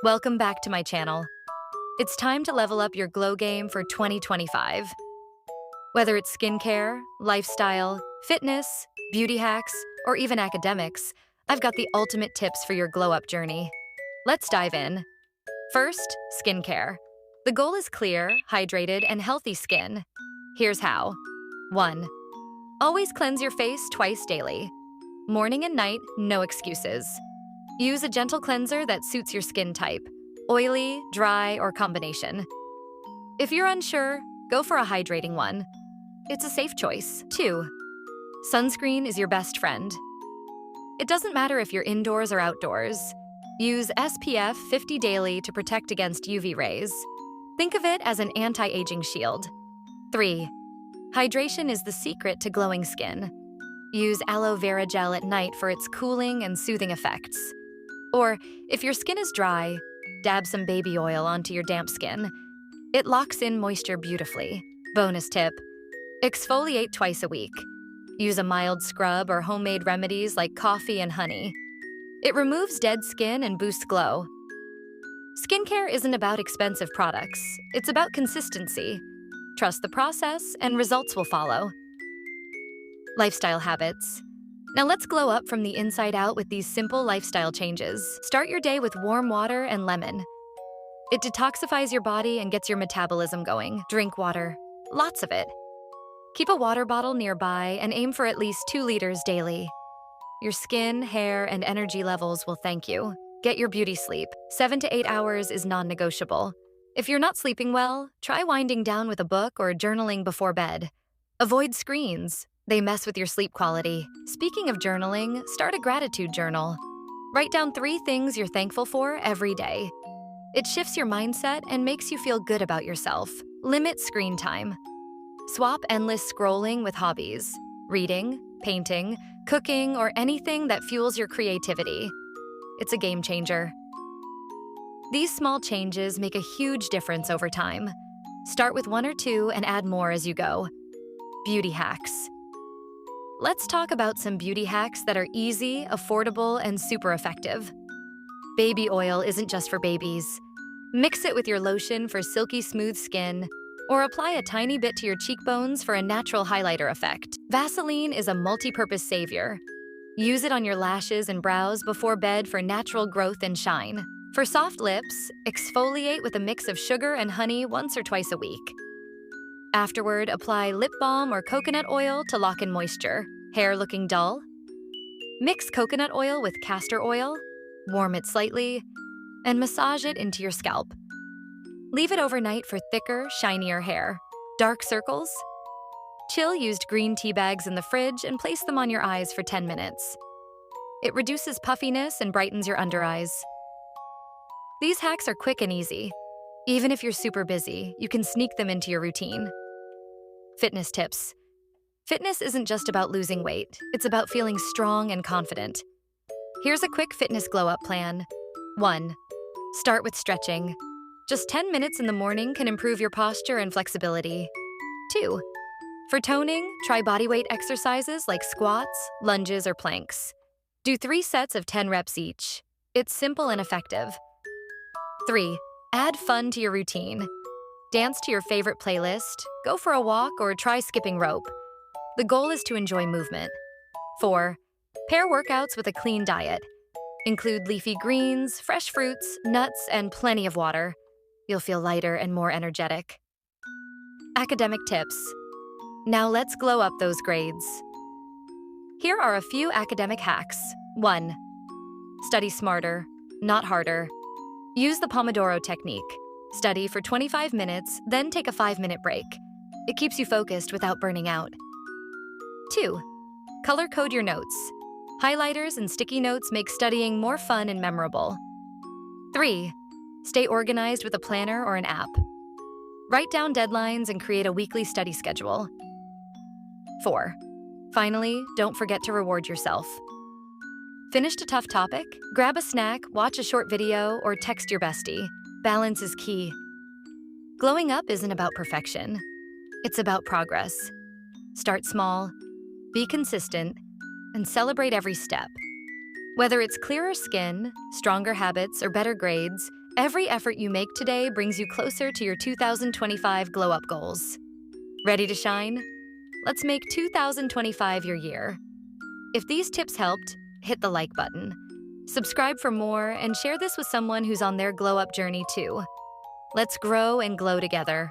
Welcome back to my channel. It's time to level up your glow game for 2025. Whether it's skincare, lifestyle, fitness, beauty hacks, or even academics, I've got the ultimate tips for your glow up journey. Let's dive in. First, skincare. The goal is clear, hydrated, and healthy skin. Here's how. 1. Always cleanse your face twice daily. Morning and night, no excuses. Use a gentle cleanser that suits your skin type, oily, dry, or combination. If you're unsure, go for a hydrating one. It's a safe choice. 2. Sunscreen is your best friend. It doesn't matter if you're indoors or outdoors. Use SPF 50 daily to protect against UV rays. Think of it as an anti-aging shield. 3. Hydration is the secret to glowing skin. Use aloe vera gel at night for its cooling and soothing effects. Or, if your skin is dry, dab some baby oil onto your damp skin. It locks in moisture beautifully. Bonus tip: exfoliate twice a week. Use a mild scrub or homemade remedies like coffee and honey. It removes dead skin and boosts glow. Skincare isn't about expensive products, it's about consistency. Trust the process, and results will follow. Lifestyle habits. Now let's glow up from the inside out with these simple lifestyle changes. Start your day with warm water and lemon. It detoxifies your body and gets your metabolism going. Drink water. Lots of it. Keep a water bottle nearby and aim for at least 2 liters daily. Your skin, hair, and energy levels will thank you. Get your beauty sleep. 7 to 8 hours is non-negotiable. If you're not sleeping well, try winding down with a book or journaling before bed. Avoid screens. They mess with your sleep quality. Speaking of journaling, start a gratitude journal. Write down 3 things you're thankful for every day. It shifts your mindset and makes you feel good about yourself. Limit screen time. Swap endless scrolling with hobbies. Reading, painting, cooking, or anything that fuels your creativity. It's a game changer. These small changes make a huge difference over time. Start with 1 or 2 and add more as you go. Beauty hacks. Let's talk about some beauty hacks that are easy, affordable, and super effective. Baby oil isn't just for babies. Mix it with your lotion for silky smooth skin, or apply a tiny bit to your cheekbones for a natural highlighter effect. Vaseline is a multi-purpose savior. Use it on your lashes and brows before bed for natural growth and shine. For soft lips, exfoliate with a mix of sugar and honey once or twice a week. Afterward, apply lip balm or coconut oil to lock in moisture. Hair looking dull? Mix coconut oil with castor oil, warm it slightly, and massage it into your scalp. Leave it overnight for thicker, shinier hair. Dark circles? Chill used green tea bags in the fridge and place them on your eyes for 10 minutes. It reduces puffiness and brightens your under eyes. These hacks are quick and easy. Even if you're super busy, you can sneak them into your routine. Fitness tips. Fitness isn't just about losing weight, it's about feeling strong and confident. Here's a quick fitness glow-up plan. 1. Start with stretching. Just 10 minutes in the morning can improve your posture and flexibility. 2. For toning, try bodyweight exercises like squats, lunges, or planks. Do 3 sets of 10 reps each. It's simple and effective. 3. Add fun to your routine. Dance to your favorite playlist, go for a walk, or try skipping rope. The goal is to enjoy movement. 4. Pair workouts with a clean diet. Include leafy greens, fresh fruits, nuts, and plenty of water. You'll feel lighter and more energetic. Academic tips. Now let's glow up those grades. Here are a few academic hacks. 1. Study smarter, not harder. Use the Pomodoro technique. Study for 25 minutes, then take a 5-minute break. It keeps you focused without burning out. 2. Color code your notes. Highlighters and sticky notes make studying more fun and memorable. 3. Stay organized with a planner or an app. Write down deadlines and create a weekly study schedule. 4. Finally, don't forget to reward yourself. Finished a tough topic? Grab a snack, watch a short video, or text your bestie. Balance is key. Glowing up isn't about perfection. It's about progress. Start small, be consistent, and celebrate every step. Whether it's clearer skin, stronger habits, or better grades, Every effort you make today brings you closer to your 2025 Glow Up goals. Ready to shine? Let's make 2025 your year. If these tips helped, hit the like button. Subscribe for more and share this with someone who's on their glow up journey too. Let's grow and glow together.